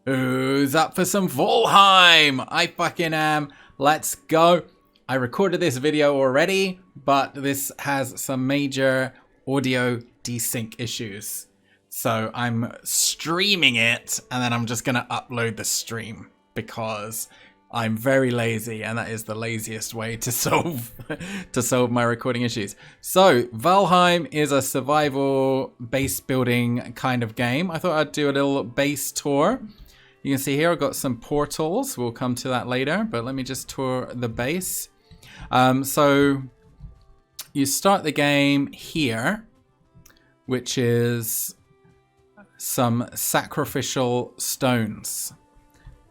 Who's up for some Valheim? I fucking am. Let's go. I recorded this video already, but this has some major audio desync issues. So I'm streaming it and then I'm just going to upload the stream because I'm very lazy and that is the laziest way to solve my recording issues. So Valheim is a survival base building kind of game. I thought I'd do a little base tour. You can see here I've got some portals. We'll come to that later, but let me just tour the base. So you start the game here, which is some sacrificial stones.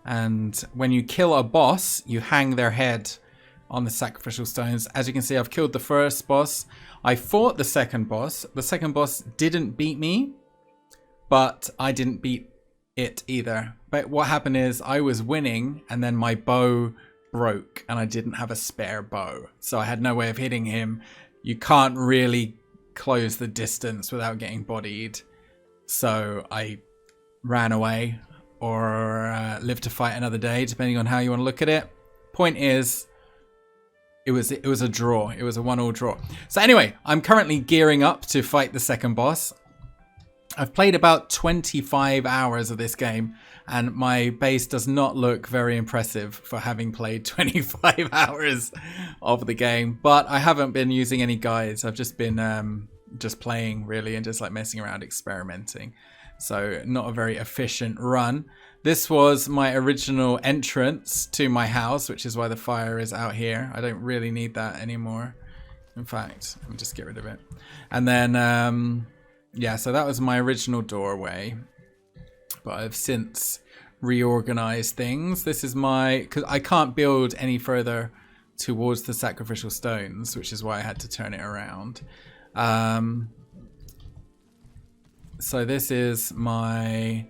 And when you kill a boss, you hang their head on the sacrificial stones. As you can see, I've killed the first boss. I fought the second boss. The second boss didn't beat me, but I didn't beat it either. But what happened is I was winning and then my bow broke and I didn't have a spare bow. So I had no way of hitting him. You can't really close the distance without getting bodied. So I ran away or lived to fight another day, depending on how you want to look at it. Point is, it was a draw. It was a 1-1 draw. So anyway, I'm currently gearing up to fight the second boss. I've played about 25 hours of this game and my base does not look very impressive for having played 25 hours of the game, but I haven't been using any guides. I've just been just playing really and just like messing around, experimenting. So not a very efficient run. This was my original entrance to my house, which is why the fire is out here. I don't really need that anymore. In fact, let me just get rid of it. And then yeah, so that was my original doorway, but I've since reorganized things. This is because I can't build any further towards the sacrificial stones, which is why I had to turn it around. So this was my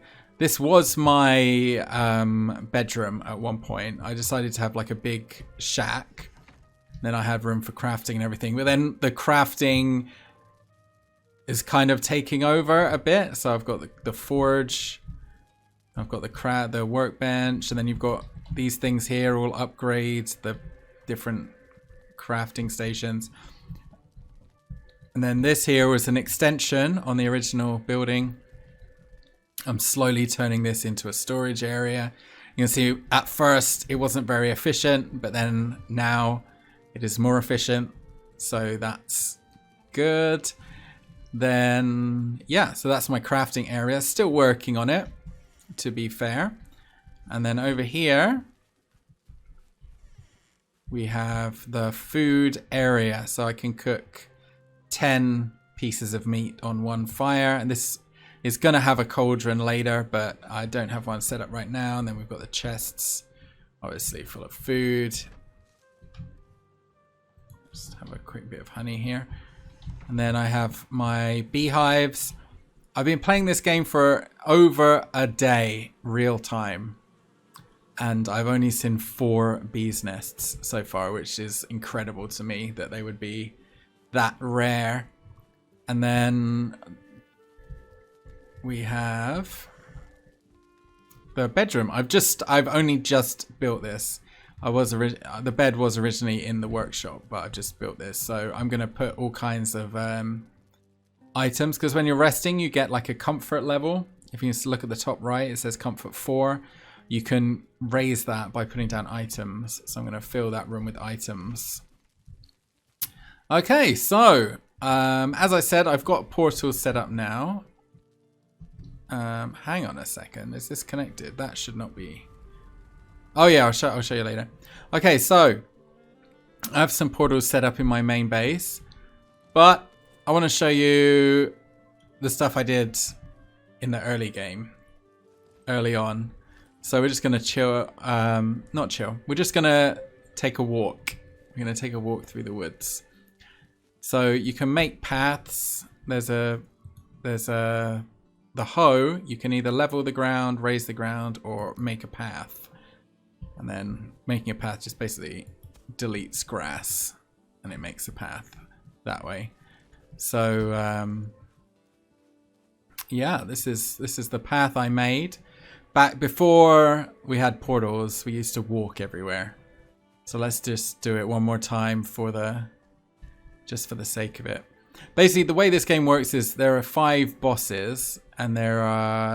bedroom at one point. I decided to have like a big shack. Then I had room for crafting and everything, but then the crafting is kind of taking over a bit. So I've got the forge, I've got the workbench, and then you've got these things here, all upgrades, the different crafting stations. And then this here was an extension on the original building. I'm slowly turning this into a storage area. You can see at first it wasn't very efficient, but then now it is more efficient. So that's good. Then, yeah, so that's my crafting area. Still working on it, to be fair. And then over here, we have the food area. So I can cook 10 pieces of meat on one fire. And this is going to have a cauldron later, but I don't have one set up right now. And then we've got the chests, obviously full of food. Just have a quick bit of honey here. And then I have my beehives. I've been playing this game for over a day, real time. And I've only seen 4 bees nests so far, which is incredible to me that they would be that rare. And then we have the bedroom. I've only just built this. The bed was originally in the workshop, but I've just built this. So I'm going to put all kinds of items, because when you're resting, you get like a comfort level. If you look at the top right, it says comfort 4. You can raise that by putting down items. So I'm going to fill that room with items. Okay, so as I said, I've got portals set up now. Hang on a second. Is this connected? That should not be. Oh yeah, I'll show you later. Okay, so I have some portals set up in my main base, but I want to show you the stuff I did in the early on. So we're just going to chill, not chill. We're just going to take a walk. We're going to take a walk through the woods. So you can make paths. There's the hoe. You can either level the ground, raise the ground, or make a path. And then making a path just basically deletes grass and it makes a path that way. So yeah, this is the path I made. back before we had portals, we used to walk everywhere. So let's just do it one more time just for the sake of it. Basically, the way this game works is there are 5 bosses, and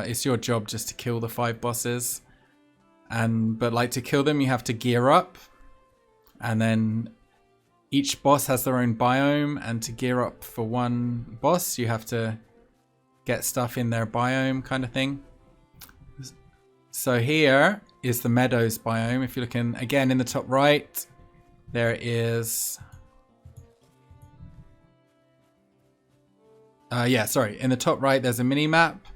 it's your job just to kill the 5 bosses. But like to kill them, you have to gear up, and then each boss has their own biome, and to gear up for one boss, you have to get stuff in their biome, kind of thing. So here is the meadows biome. If you're looking again in the top right, there is. In the top right, there's a mini map.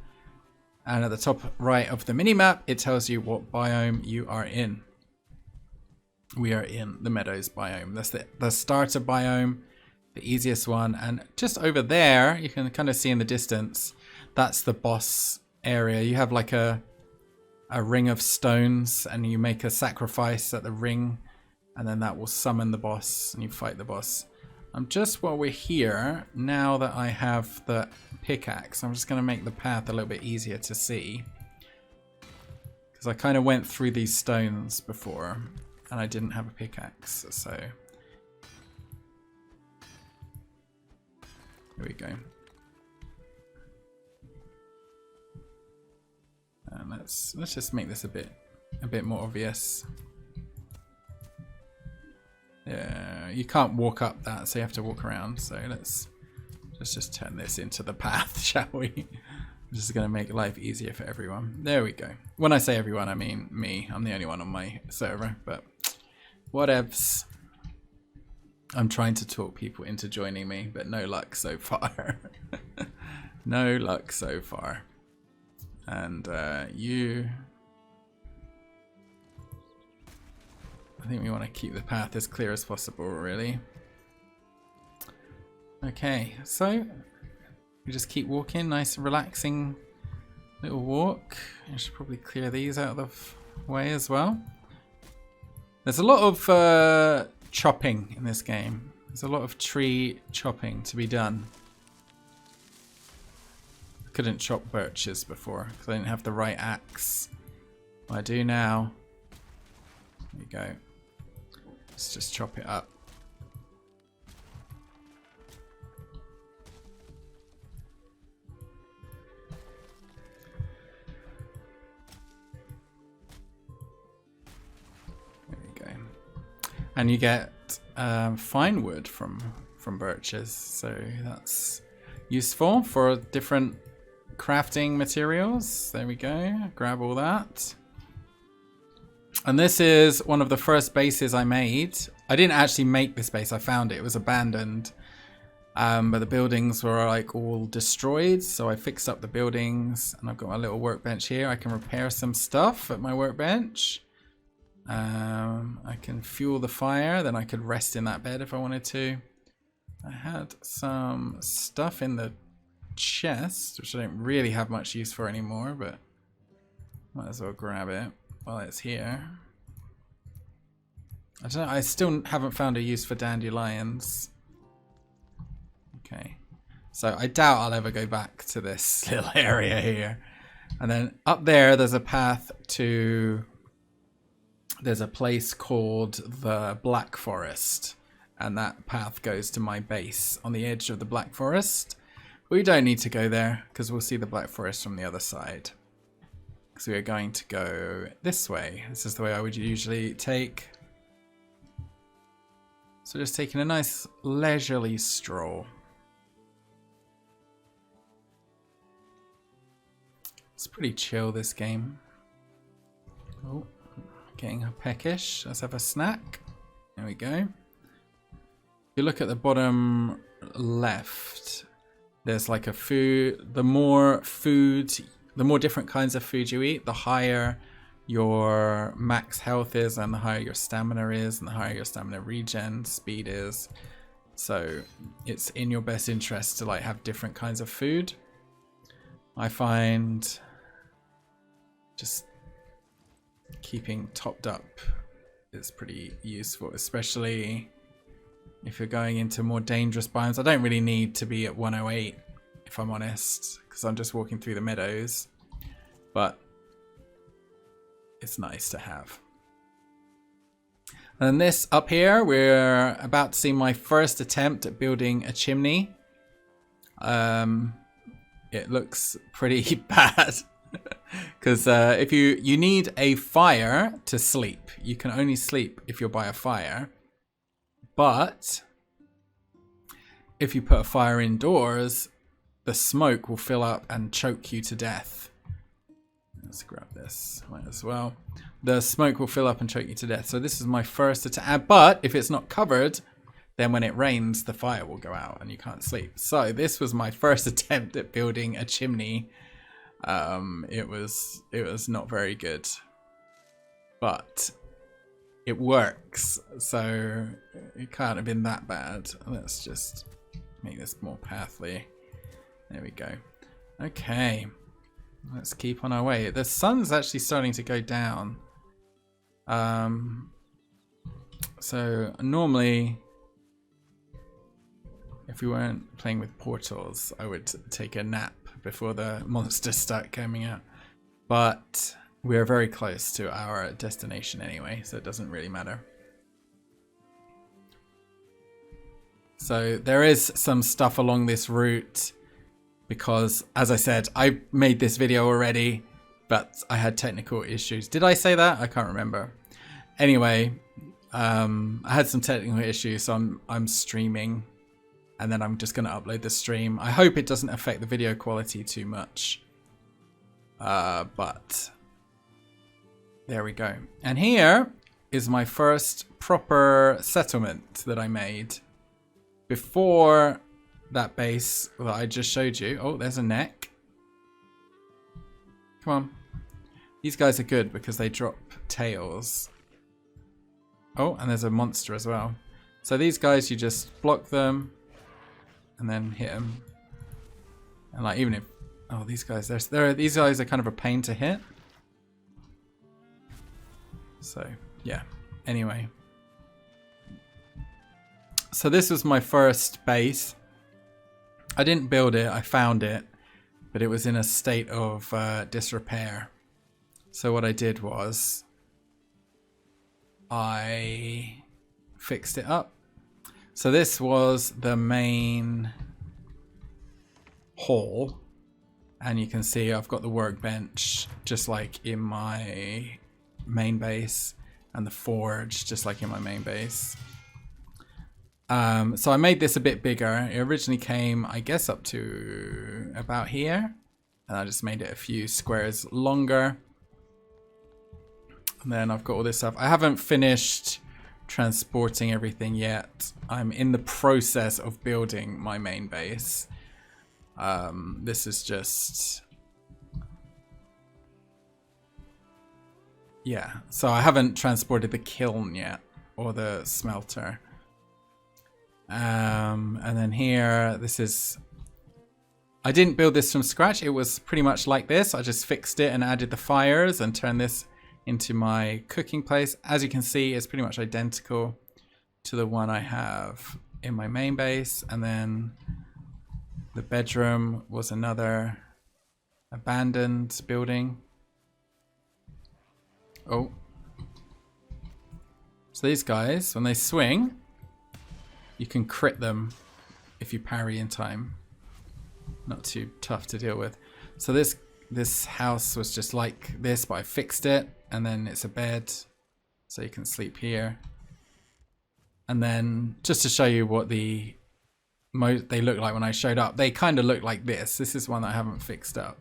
And at the top right of the mini map, it tells you what biome you are in. We are in the meadows biome. That's the starter biome, the easiest one. And just over there, you can kind of see in the distance, that's the boss area. You have like a ring of stones, and you make a sacrifice at the ring, and then that will summon the boss, and you fight the boss. Just while we're here, now that I have the pickaxe, I'm just going to make the path a little bit easier to see. Because I kind of went through these stones before, and I didn't have a pickaxe, so... Here we go. And let's just make this a bit more obvious. Yeah, you can't walk up that, so you have to walk around. So let's just turn this into the path, shall we? This is going to make life easier for everyone. There we go. When I say everyone, I mean me. I'm the only one on my server, but whatevs. I'm trying to talk people into joining me, but no luck so far. No luck so far. And I think we want to keep the path as clear as possible, really. Okay, so we just keep walking. Nice, relaxing little walk. I should probably clear these out of the way as well. There's a lot of chopping in this game. There's a lot of tree chopping to be done. I couldn't chop birches before because I didn't have the right axe. Well, I do now. There we go. Let's just chop it up. There we go. And you get fine wood from birches, so that's useful for different crafting materials. There we go. Grab all that. And this is one of the first bases I made. I didn't actually make this base. I found it. It was abandoned. But the buildings were like all destroyed. So I fixed up the buildings. And I've got my little workbench here. I can repair some stuff at my workbench. I can fuel the fire. Then I could rest in that bed if I wanted to. I had some stuff in the chest, which I don't really have much use for anymore. But might as well grab it while it's here. I don't know, I still haven't found a use for dandelions. Okay. So I doubt I'll ever go back to this little area here. And then up there, there's a path to... There's a place called the Black Forest. And that path goes to my base on the edge of the Black Forest. We don't need to go there because we'll see the Black Forest from the other side. So we are going to go this way. This is the way I would usually take. So just taking a nice leisurely stroll. It's pretty chill, this game. Oh, getting peckish. Let's have a snack. There we go. If you look at the bottom left, there's like a food. The more different kinds of food you eat, the higher your max health is, and the higher your stamina is, and the higher your stamina regen speed is. So it's in your best interest to like have different kinds of food. I find just keeping topped up is pretty useful, especially if you're going into more dangerous biomes. I don't really need to be at 108, if I'm honest, because I'm just walking through the meadows. But It's nice to have. And this up here, we're about to see my first attempt at building a chimney. It looks pretty bad because if you need a fire to sleep. You can only sleep if you're by a fire. But if you put a fire indoors, the smoke will fill up and choke you to death. Let's grab this might as well. The smoke will fill up and choke you to death. So this is my first attempt. But if it's not covered, then when it rains, the fire will go out and you can't sleep. So this was my first attempt at building a chimney. It was not very good, but it works. So it can't have been that bad. Let's just make this more pathly. There we go. Okay. Let's keep on our way. The sun's actually starting to go down. So normally, if we weren't playing with portals, I would take a nap before the monsters start coming out. But we're very close to our destination anyway, so it doesn't really matter. So there is some stuff along this route because, as I said, I made this video already, but I had technical issues. Did I say that? I can't remember. Anyway, I had some technical issues, so I'm streaming, and then I'm just going to upload the stream. I hope it doesn't affect the video quality too much, but there we go. And here is my first proper settlement that I made. Before that base that I just showed you. Oh, there's a neck. Come on. These guys are good because they drop tails. Oh, and there's a monster as well. So these guys, you just block them and then hit them. And like, even if... Oh, these guys, these guys are kind of a pain to hit. So, yeah. Anyway. So this was my first base. I didn't build it, I found it, but it was in a state of disrepair. So what I did was I fixed it up. So this was the main hall, and you can see I've got the workbench just like in my main base, and the forge just like in my main base. So I made this a bit bigger. It originally came, I guess, up to about here. And I just made it a few squares longer. And then I've got all this stuff. I haven't finished transporting everything yet. I'm in the process of building my main base. This is just... Yeah, so I haven't transported the kiln yet, or the smelter. And then here, this is... I didn't build this from scratch. It was pretty much like this. I just fixed it and added the fires and turned this into my cooking place. As you can see, it's pretty much identical to the one I have in my main base. And then the bedroom was another abandoned building. Oh. So these guys, when they swing, you can crit them if you parry in time. Not too tough to deal with. So this house was just like this, but I fixed it, and then it's a bed, so you can sleep here. And then just to show you what they look like when I showed up, they kind of look like this. This is one that I haven't fixed up.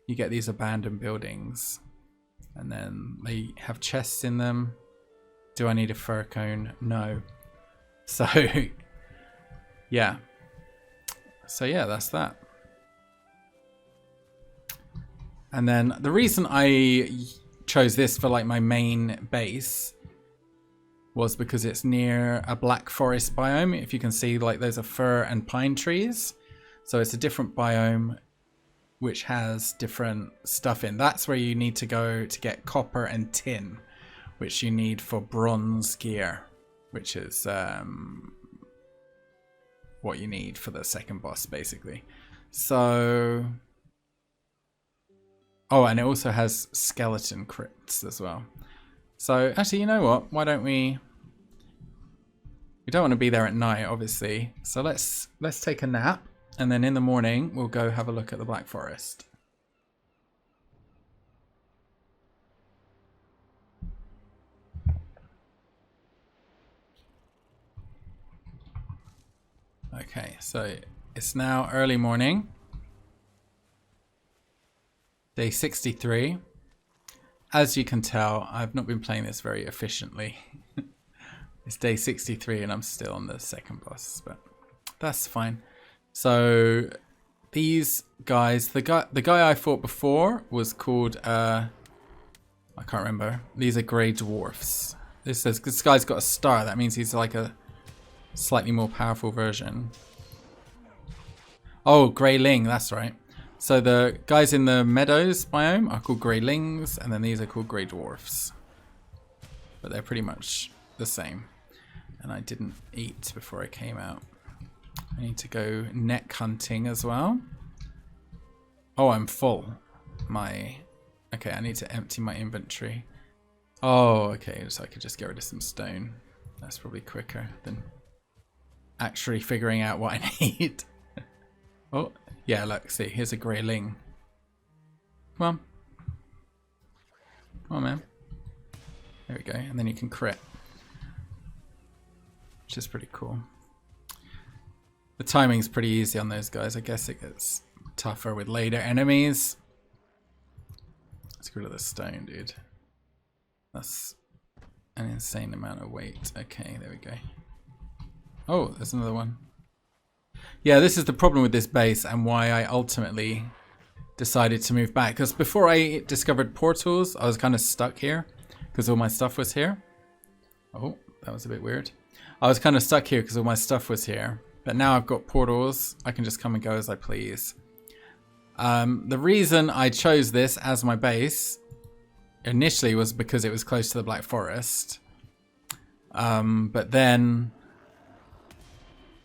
You get these abandoned buildings, and then they have chests in them. Do I need a fir cone? No. So, yeah. So yeah, that's that. And then the reason I chose this for like my main base was because it's near a black forest biome. If you can see, like, there's a fir and pine trees. So it's a different biome which has different stuff in. That's where you need to go to get copper and tin, which you need for bronze gear, which is what you need for the second boss, basically. So Oh, and it also has skeleton crypts as well. So actually, you know what? Why don't we? We don't want to be there at night, obviously. So let's take a nap, and then in the morning we'll go have a look at the Black Forest. Okay, so it's now early morning. Day 63. As you can tell, I've not been playing this very efficiently. It's day 63 and I'm still on the second boss, but that's fine. So these guys, the guy I fought before was called I can't remember. These are grey dwarfs. This says this guy's got a star. That means he's like a slightly more powerful version. Oh, greyling, that's right. So the guys in the meadows biome are called greylings, and then these are called grey dwarfs. But they're pretty much the same. And I didn't eat before I came out. I need to go neck hunting as well. Oh, I'm full. Okay, I need to empty my inventory. Oh, okay, so I could just get rid of some stone. That's probably quicker than actually figuring out what I need. Oh, yeah, look, see, here's a greyling. Come on. Come on, man. There we go, and then you can crit. Which is pretty cool. The timing's pretty easy on those guys. I guess it gets tougher with later enemies. Let's get rid of the stone, dude. That's an insane amount of weight. Okay, there we go. Oh, there's another one. Yeah, this is the problem with this base and why I ultimately decided to move back. Because before I discovered portals, I was kind of stuck here because all my stuff was here. Oh, that was a bit weird. I was kind of stuck here because all my stuff was here. But now I've got portals. I can just come and go as I please. The reason I chose this as my base initially was because it was close to the Black Forest. But then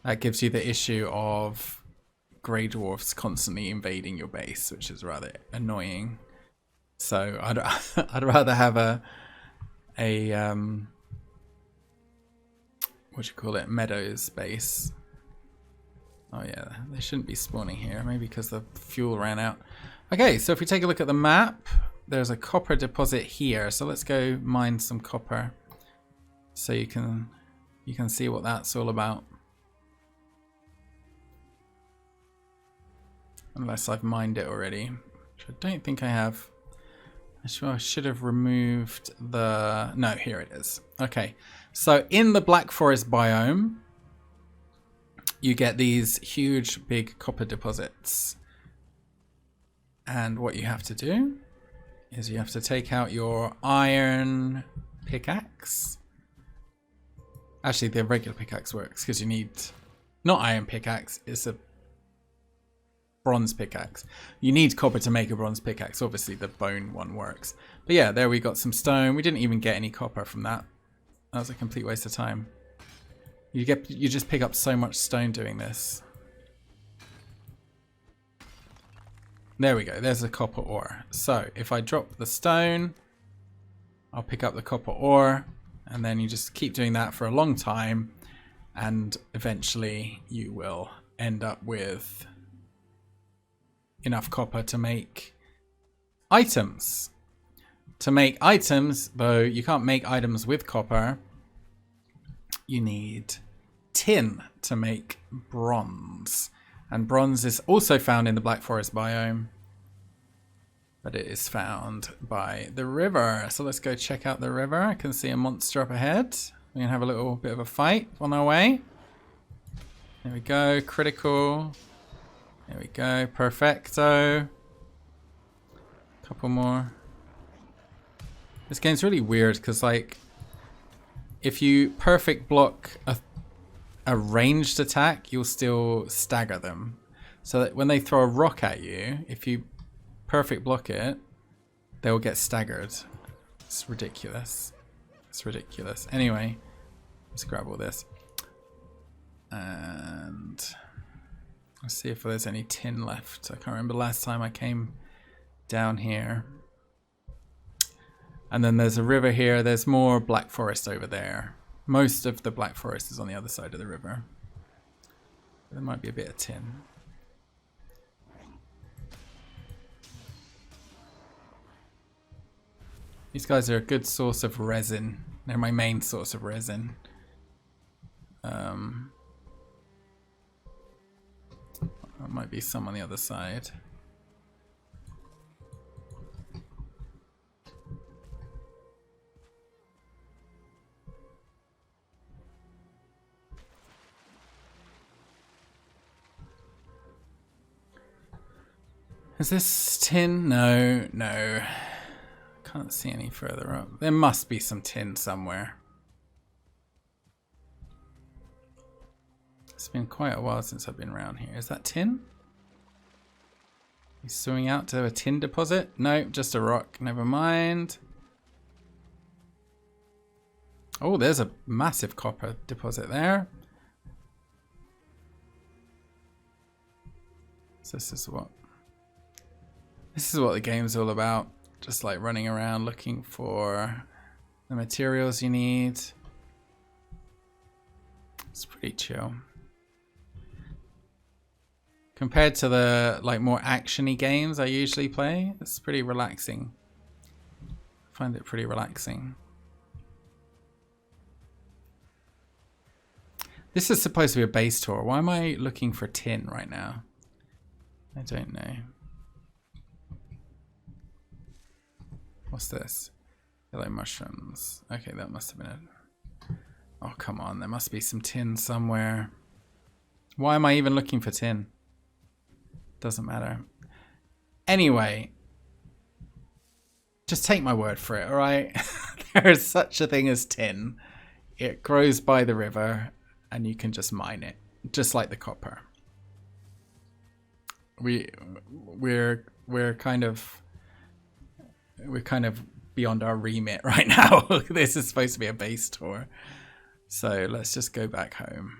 that gives you the issue of grey dwarfs constantly invading your base, which is rather annoying. So I'd rather have a what do you call it, meadows base. Oh yeah, they shouldn't be spawning here, maybe because the fuel ran out. Okay, so if we take a look at the map, there's a copper deposit here. So let's go mine some copper so you can see what that's all about. Unless I've mined it already, which I don't think I have. I should have removed the... No, here it is. Okay, so in the Black Forest biome, you get these huge, big copper deposits. And what you have to do is you have to take out your iron pickaxe. Actually, the regular pickaxe works because you need... Not iron pickaxe, it's a bronze pickaxe. You need copper to make a bronze pickaxe. Obviously the bone one works. But yeah, there we got some stone. We didn't even get any copper from that. That was a complete waste of time. You just pick up so much stone doing this. There we go. There's the copper ore. So if I drop the stone, I'll pick up the copper ore, and then you just keep doing that for a long time, and eventually you will end up with enough copper to make items. To make items, though, you can't make items with copper. You need tin to make bronze. And bronze is also found in the Black Forest biome. But it is found by the river. So let's go check out the river. I can see a monster up ahead. We can have a little bit of a fight on our way. There we go. Critical. There we go, perfecto. Couple more. This game's really weird because, like, if you perfect block a ranged attack, you'll still stagger them. So that when they throw a rock at you, if you perfect block it, they'll get staggered. It's ridiculous. It's ridiculous. Anyway, let's grab all this. And... let's see if there's any tin left. I can't remember last time I came down here. And then there's a river here. There's more black forest over there. Most of the black forest is on the other side of the river. There might be a bit of tin. These guys are a good source of resin. They're my main source of resin. There might be some on the other side. Is this tin? No, no. Can't see any further up. There must be some tin somewhere. It's been quite a while since I've been around here. Is that tin? He's swimming out to a tin deposit? No, just a rock. Never mind. Oh, there's a massive copper deposit there. So this is what the game's all about. Just like running around looking for the materials you need. It's pretty chill. Compared to the like more actiony games I usually play, it's pretty relaxing. I find it pretty relaxing. This is supposed to be a base tour. Why am I looking for tin right now? I don't know. What's this? Yellow mushrooms. Okay, that must have been it. Oh, come on. There must be some tin somewhere. Why am I even looking for tin? Doesn't matter. Anyway. Just take my word for it, alright? There is such a thing as tin. It grows by the river and you can just mine it. Just like the copper. We're kind of beyond our remit right now. This is supposed to be a base tour. So let's just go back home.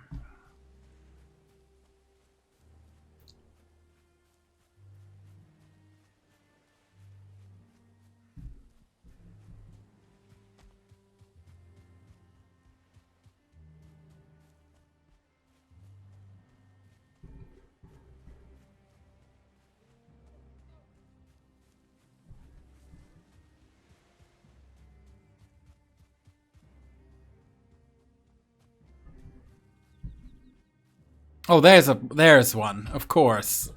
Oh, there's one, of course.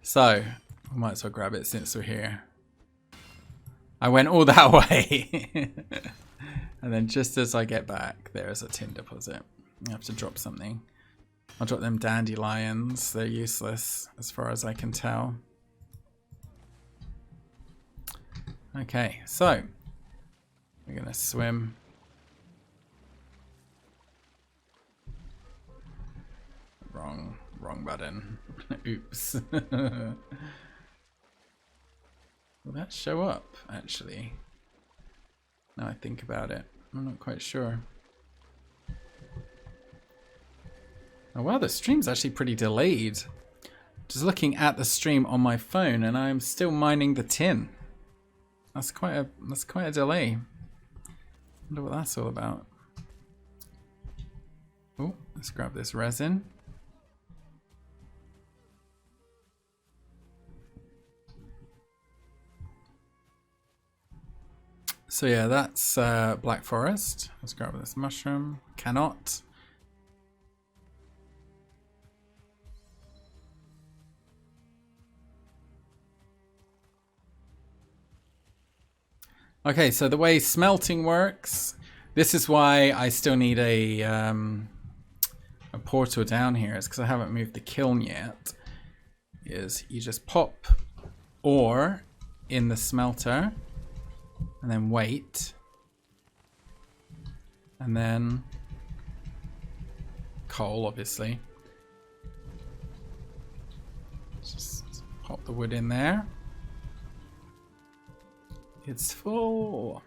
So, we might as well grab it since we're here. I went all that way. And then just as I get back, there's a tin deposit. I have to drop something. I'll drop them dandelions. They're useless as far as I can tell. Okay, so we're gonna swim. Wrong button. Oops. Will that show up, actually? Now I think about it. I'm not quite sure. Oh wow, the stream's actually pretty delayed. Just looking at the stream on my phone and I'm still mining the tin. That's quite a delay. Wonder what that's all about. Oh, let's grab this resin. So yeah, that's Black Forest. Let's grab this mushroom. Cannot. Okay, so the way smelting works, this is why I still need a portal down here, is because I haven't moved the kiln yet, is you just pop ore in the smelter and then wait, and then coal, obviously. Just pop the wood in there. It's full.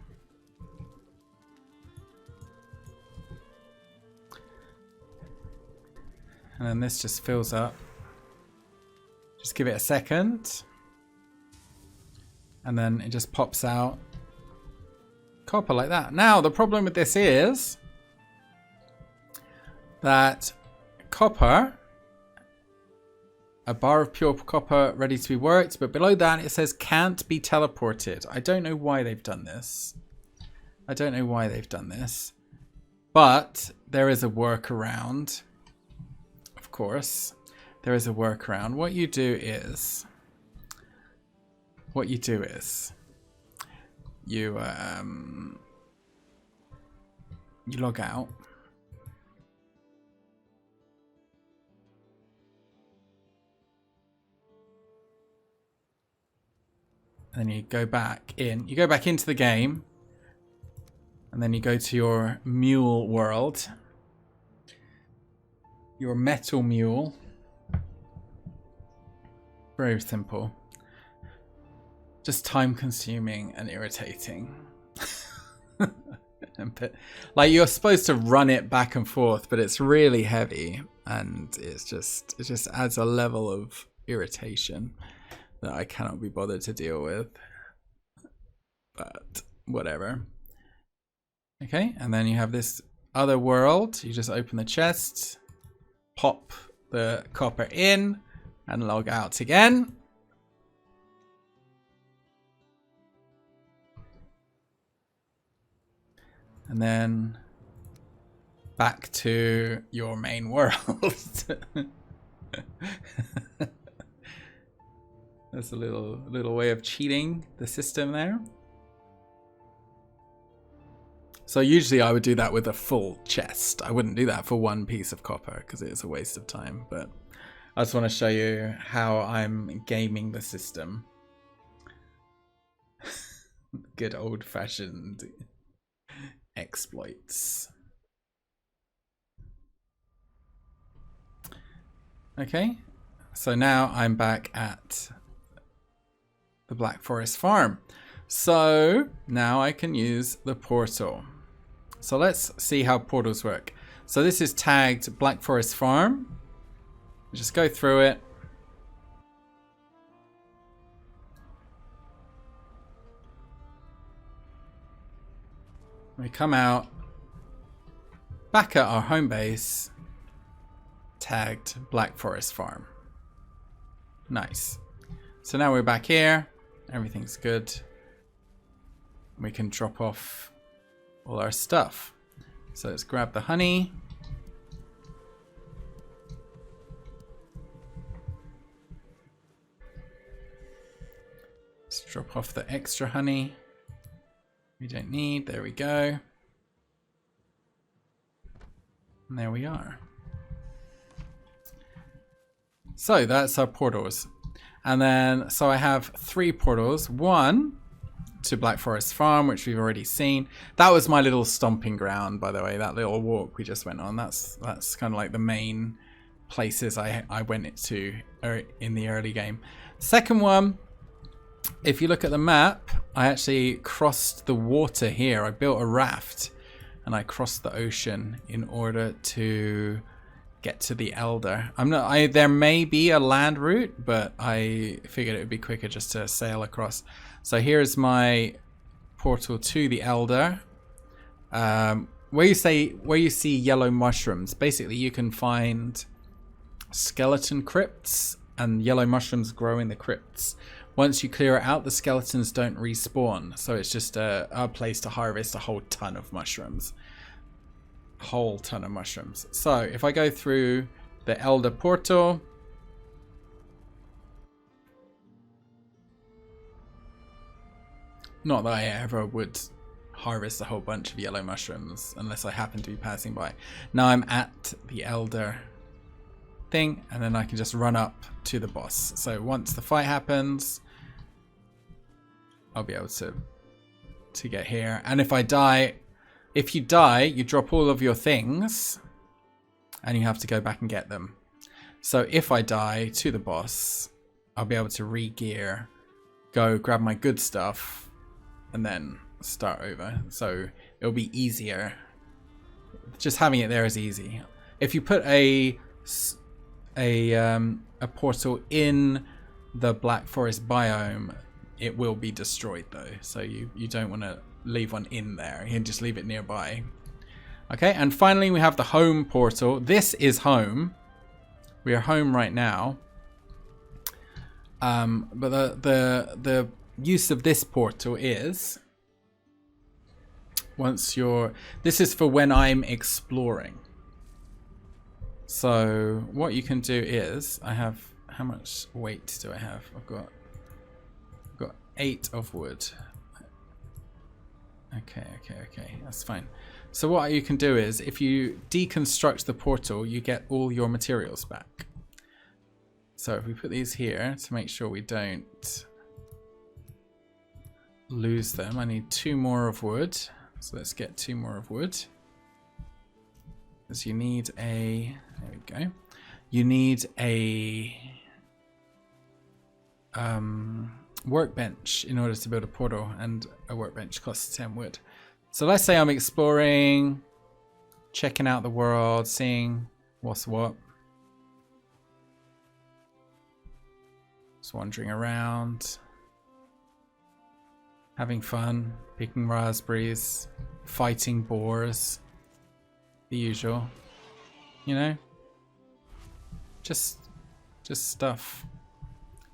And then this just fills up. Just give it a second. And then it just pops out copper like that. Now, the problem with this is that copper, a bar of pure copper ready to be worked, but below that it says can't be teleported. I don't know why they've done this. I don't know why they've done this. But there is a workaround. Of course, there is a workaround. What you do is you log out. And then you go back in. You go back into the game. And then you go to your mule world. Your metal mule. Very simple. Just time consuming and irritating. But, like, you're supposed to run it back and forth, but it's really heavy. And it just adds a level of irritation that I cannot be bothered to deal with. But whatever. Okay, and then you have this other world. You just open the chest, pop the copper in, and log out again. And then back to your main world. That's a little way of cheating the system there. So usually I would do that with a full chest. I wouldn't do that for one piece of copper because it is a waste of time. But I just want to show you how I'm gaming the system. Good old-fashioned exploits. Okay, so now I'm back at the Black Forest farm. So now I can use the portal. So let's see how portals work. So this is tagged Black Forest farm. Just go through it. We come out, back at our home base, tagged Black Forest Farm. Nice. So now we're back here, everything's good. We can drop off all our stuff. So let's grab the honey. Let's drop off the extra honey. We don't need, there we go. And there we are. So that's our portals. And then, so I have 3 portals. One to Black Forest Farm, which we've already seen. That was my little stomping ground, by the way, that little walk we just went on. That's kind of like the main places I went to in the early game. Second one, if you look at the map, I actually crossed the water here. I built a raft and I crossed the ocean in order to get to the Elder. There may be a land route, but I figured it would be quicker just to sail across. So here's my portal to the Elder. Where you see yellow mushrooms, basically you can find skeleton crypts and yellow mushrooms grow in the crypts. Once you clear it out, the skeletons don't respawn. So it's just a place to harvest a whole ton of mushrooms. Whole ton of mushrooms. So if I go through the Elder portal, not that I ever would harvest a whole bunch of yellow mushrooms unless I happen to be passing by. Now I'm at the Elder thing, and then I can just run up to the boss. So once the fight happens, I'll be able to get here. And if I die, if you die, you drop all of your things and you have to go back and get them. So if I die to the boss, I'll be able to re-gear, go grab my good stuff, and then start over. So it'll be easier. Just having it there is easy. If you put a portal in the Black Forest biome, it will be destroyed though. So you don't want to leave one in there. You can just leave it nearby. Okay, and finally we have the home portal. This is home. We are home right now. But the use of this portal is this is for when I'm exploring. So what you can do is, how much weight do I have? I've got 8 of wood. Okay, that's fine. So what you can do is, if you deconstruct the portal, you get all your materials back. So if we put these here to make sure we don't lose them, I need 2 more of wood. So let's get 2 more of wood. Because you need there we go. You need a workbench in order to build a portal, and a workbench costs 10 wood. So let's say I'm exploring, checking out the world, seeing what's what. Just wandering around, having fun, picking raspberries, fighting boars, the usual, you know? Just stuff.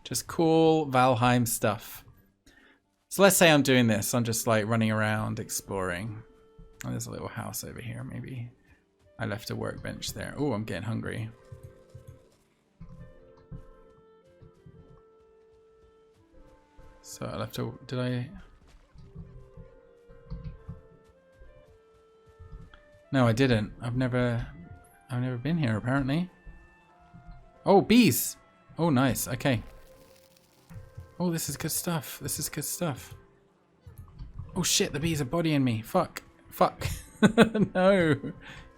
Just cool Valheim stuff. So let's say I'm doing this. I'm just like running around exploring. Oh, there's a little house over here. Maybe I left a workbench there. Oh, I'm getting hungry. So I left a... Did I... No, I didn't. I've never been here apparently. Oh, bees! Oh, nice. Okay. Oh, this is good stuff. This is good stuff. Oh shit, the bees are bodying me. Fuck. Fuck. No.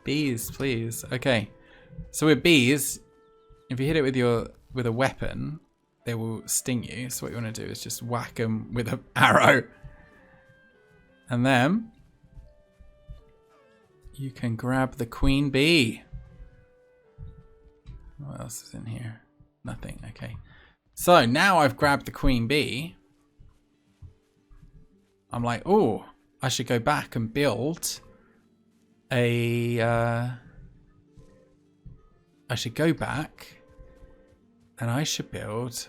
Bees, please. Okay. So with bees, if you hit it with a weapon, they will sting you. So what you want to do is just whack them with an arrow. And then you can grab the queen bee. What else is in here? Nothing. Okay. So now I've grabbed the queen bee. I'm like, oh, I should go back and build a... I should go back and I should build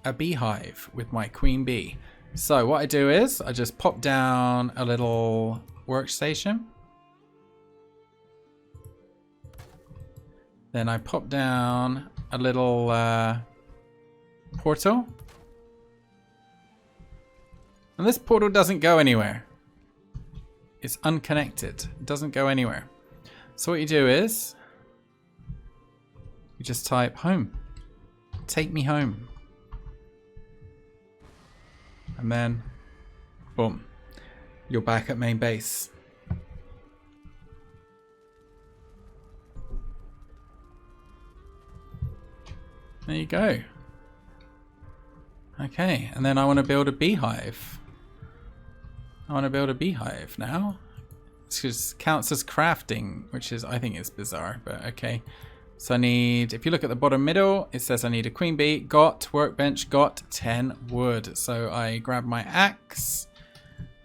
a beehive with my queen bee. So what I do is I just pop down a little workstation. Then I pop down a little portal. And this portal doesn't go anywhere. It's unconnected. It doesn't go anywhere. So what you do is you just type home. Take me home. And then boom. You're back at main base. There you go. Okay, and then I want to build a beehive. I want to build a beehive now. This just counts as crafting, which is, I think is bizarre, but okay. So I need, if you look at the bottom middle, it says I need a queen bee, got workbench, got 10 wood. So I grab my axe,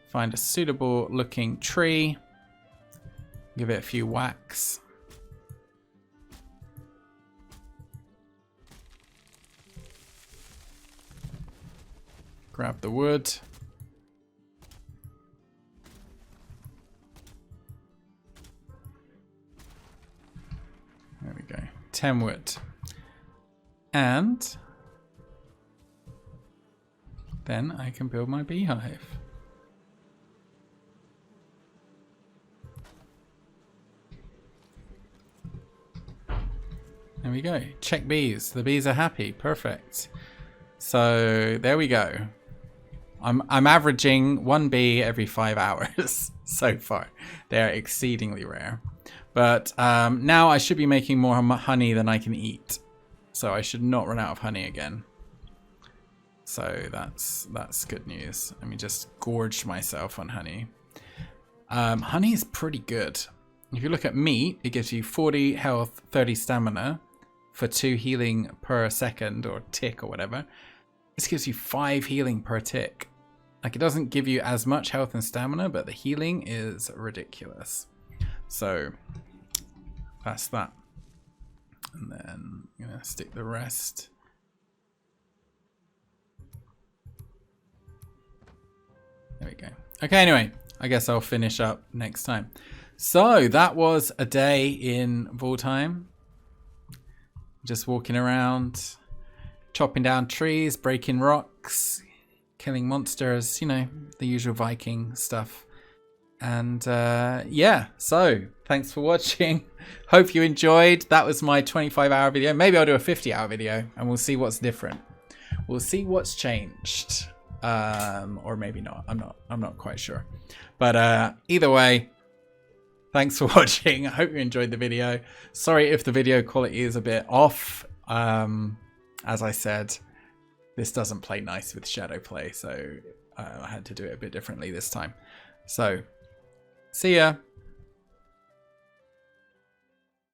find a suitable looking tree, give it a few whacks. Grab the wood. There we go. 10 wood. And then I can build my beehive. There we go. Check bees. The bees are happy. Perfect. So there we go. I'm averaging 1 bee every 5 hours so far. They're exceedingly rare. But now I should be making more honey than I can eat. So I should not run out of honey again. So that's good news. Let me just gorge myself on honey. Honey is pretty good. If you look at meat, it gives you 40 health, 30 stamina for 2 healing per second or tick or whatever. This gives you 5 healing per tick. Like, it doesn't give you as much health and stamina, but the healing is ridiculous. So that's that. And then I'm gonna stick the rest. There we go. Okay, anyway, I guess I'll finish up next time. So that was a day in Valheim. Just walking around, chopping down trees, breaking rocks, killing monsters, you know, the usual Viking stuff. And yeah, so thanks for watching. Hope you enjoyed. That was my 25-hour video. Maybe I'll do a 50-hour video and we'll see what's different. We'll see what's changed. Or maybe not. I'm not quite sure. But either way, thanks for watching. I hope you enjoyed the video. Sorry if the video quality is a bit off. As I said, this doesn't play nice with shadow play, so I had to do it a bit differently this time. So, see ya.